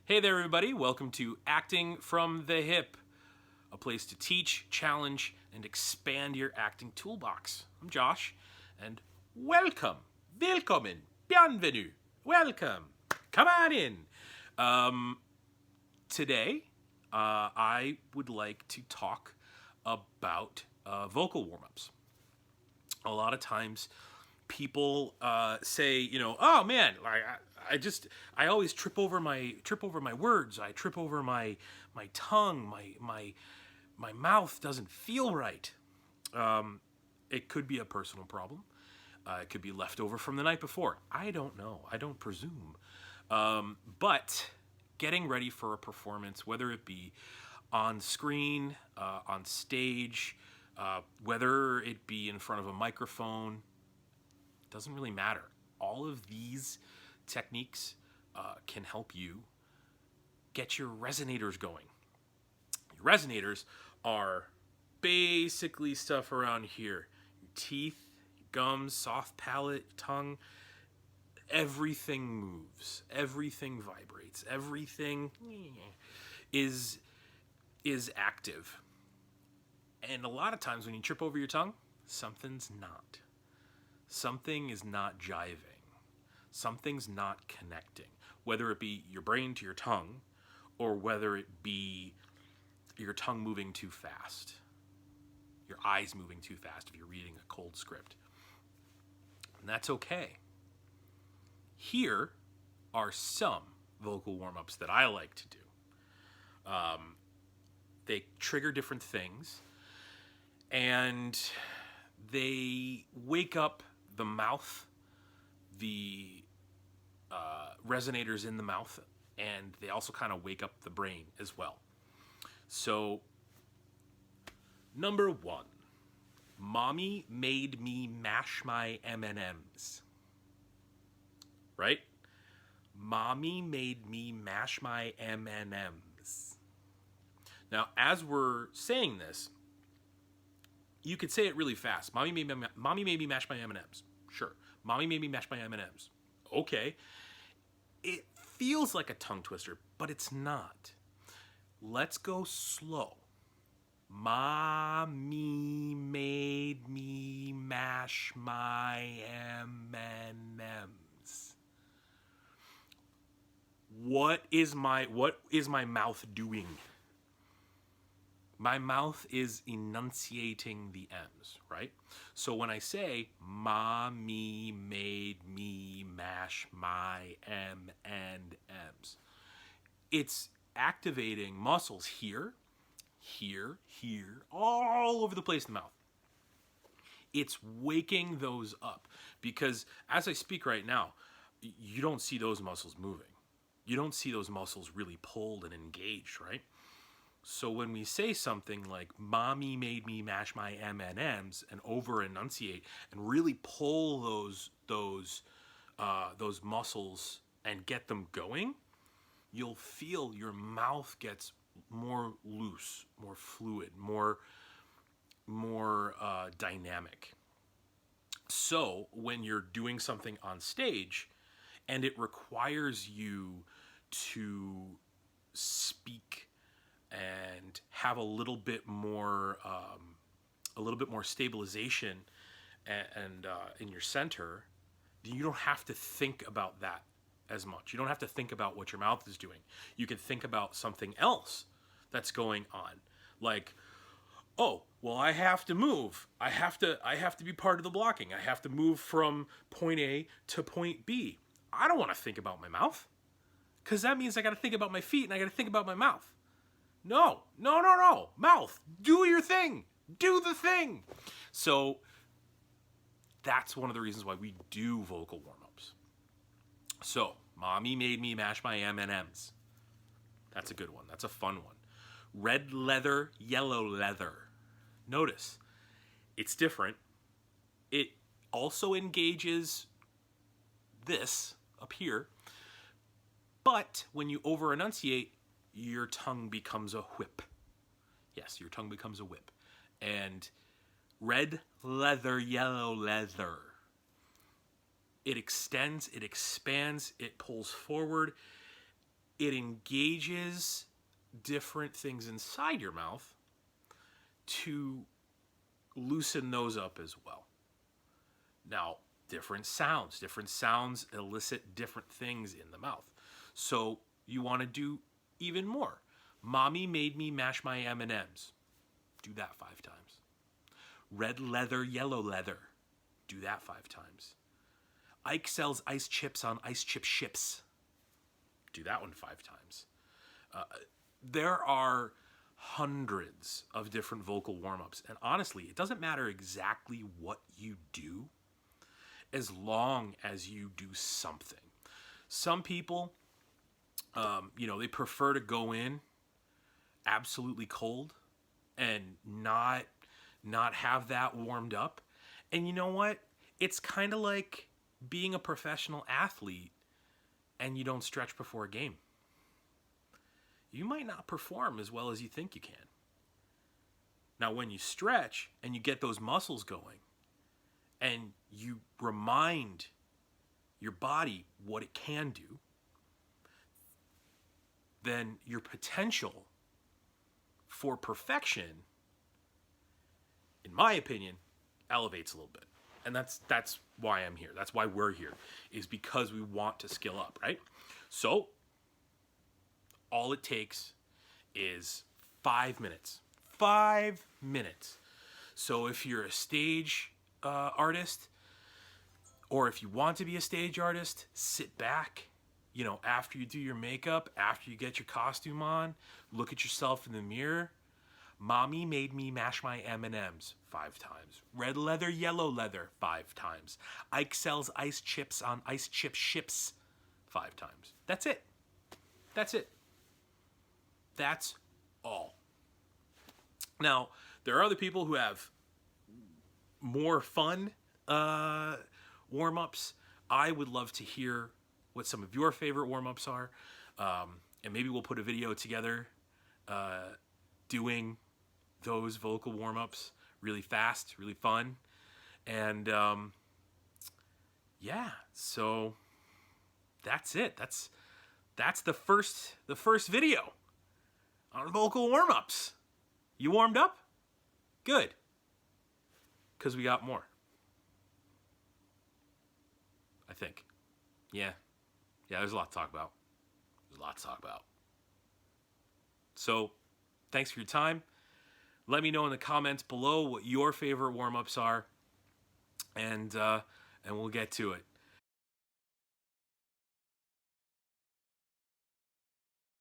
Hey there, everybody. Welcome to Acting from the Hip, a place to teach, challenge, and expand your acting toolbox. I'm Josh, and welcome, willkommen, bienvenue, welcome, come on in. Today, I would like to talk about vocal warm-ups. A lot of times, people say, oh man, I always trip over my words. I trip over my tongue. My mouth doesn't feel right. It could be a personal problem. It could be left over from the night before. I don't know. I don't presume. But getting ready for a performance, whether it be on screen, on stage, whether it be in front of a microphone, doesn't really matter. All of these techniques can help you get your resonators going. Your resonators are basically stuff around here. Your teeth, your gums, soft palate, tongue. Everything moves. Everything vibrates. Everything is active. And a lot of times when you trip over your tongue, something's not. Something is not jiving. Something's not connecting. Whether it be your brain to your tongue, or whether it be your tongue moving too fast, your eyes moving too fast if you're reading a cold script. And that's okay. Here are some vocal warm-ups that I like to do. They trigger different things, and they wake up the mouth, the resonators in the mouth, and they also kind of wake up the brain as well. So, number one, mommy made me mash my M&Ms. Right? Mommy made me mash my M&Ms. Now, as we're saying this, you could say it really fast. Mommy made me mash my M&Ms. Sure. Mommy made me mash my M&Ms. Okay. It feels like a tongue twister, but it's not. Let's go slow. Mommy made me mash my M&Ms. What is my mouth doing? My mouth is enunciating the M's, right? So when I say, mommy made me mash my M&Ms, it's activating muscles here, all over the place in the mouth. It's waking those up because as I speak right now, you don't see those muscles moving. You don't see those muscles really pulled and engaged, right? So when we say something like mommy made me mash my M&Ms and over enunciate and really pull those muscles and get them going, you'll feel your mouth gets more loose, more fluid, more dynamic. So when you're doing something on stage and it requires you to speak and have a little bit more stabilization and in your center, you don't have to think about that as much. You don't have to think about what your mouth is doing. You can think about something else that's going on, like, oh, well, I have to move. I have to be part of the blocking. I have to move from point A to point B. I don't want to think about my mouth, because that means I got to think about my feet and I got to think about my mouth. No. Mouth, do your thing. Do the thing. So that's one of the reasons why we do vocal warm-ups. So, mommy made me mash my M&Ms. That's a good one. That's a fun one. Red leather, yellow leather. Notice, it's different. It also engages this up here, but when you over-enunciate, your tongue becomes a whip. Yes, your tongue becomes a whip. And red leather, yellow leather. It extends, it expands, it pulls forward. it engages different things inside your mouth to loosen those up as well. Now, different sounds elicit different things in the mouth. So you want to do even more. Mommy made me mash my M&Ms. Do that 5 times. Red leather, yellow leather. Do that 5 times. Ike sells ice chips on ice chip ships. Do that one 5 times. There are hundreds of different vocal warm-ups. And honestly, it doesn't matter exactly what you do as long as you do something. Some people, they prefer to go in absolutely cold and not have that warmed up. And you know what? It's kind of like being a professional athlete and you don't stretch before a game. You might not perform as well as you think you can. Now, when you stretch and you get those muscles going and you remind your body what it can do, then your potential for perfection, in my opinion, elevates a little bit. And that's why I'm here. That's why we're here, is because we want to skill up, right? So all it takes is 5 minutes. 5 minutes. So if you're a stage artist, or if you want to be a stage artist, sit back, after you do your makeup, after you get your costume on, look at yourself in the mirror. Mommy made me mash my M&Ms 5 times. Red leather, yellow leather 5 times. Ike sells ice chips on ice chip ships 5 times. That's it. That's it. That's all. Now, there are other people who have more fun warm-ups. I would love to hear what some of your favorite warm-ups are. And maybe we'll put a video together doing those vocal warm-ups really fast, really fun. And yeah, so that's it. That's the first video on vocal warm-ups. You warmed up? Good. Because we got more. I think. Yeah, there's a lot to talk about. So, thanks for your time. Let me know in the comments below what your favorite warm-ups are, and we'll get to it.